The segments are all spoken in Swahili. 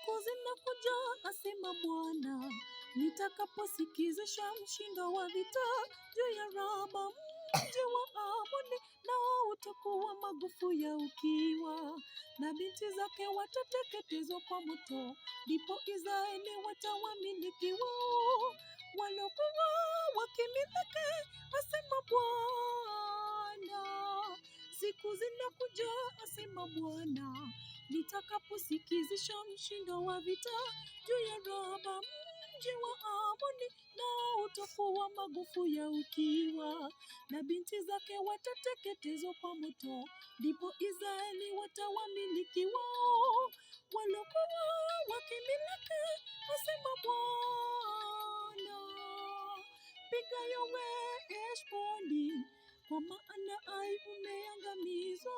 Siku zinakuja, asema Bwana, nitakaposikizisha mshindo wa vita juu ya Raba, mji wa Amoni, nao utakuwa magofu ya ukiwa, na binti zake watateketezwa kwa moto. Ndipo Israeli watawamiliki wao walokuwa wakimiliki, asema Bwana. Siku zinakuja, asema Bwana, nitakaposikizisha mshindo wa vita juu ya Raba, mji wa Amoni, nao utakuwa magofu ya ukiwa, na binti zake watateketezwa kwa moto. Ndipo Israeli watawamiliki wao walokuwa wakimiliki, asema Bwana. Piga yowe Heshboni, kwa maana Ai umeangamizwa.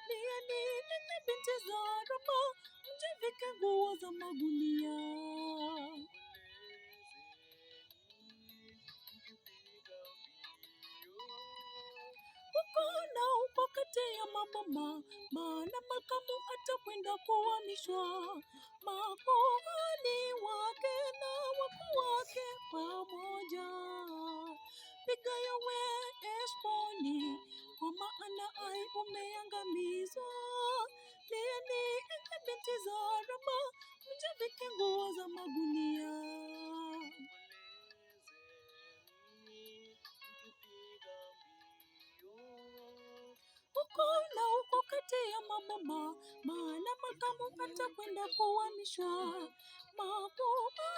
Lieni ninyi binti za Raba, mjivike nguo za magunia. Huko na huko kati ya maboma, maana Malkamu atakwenda kuhamishwa, makuhani wake na wakuu wake pamoja. Piga yowe Heshboni, kwa maana Ai umeangamizwa. Lieni ninyi binti za Raba, mjivike nguo za magunia. Huko na huko kati ya maboma, maana Malkamu atakwenda kuhamishwa, makuhani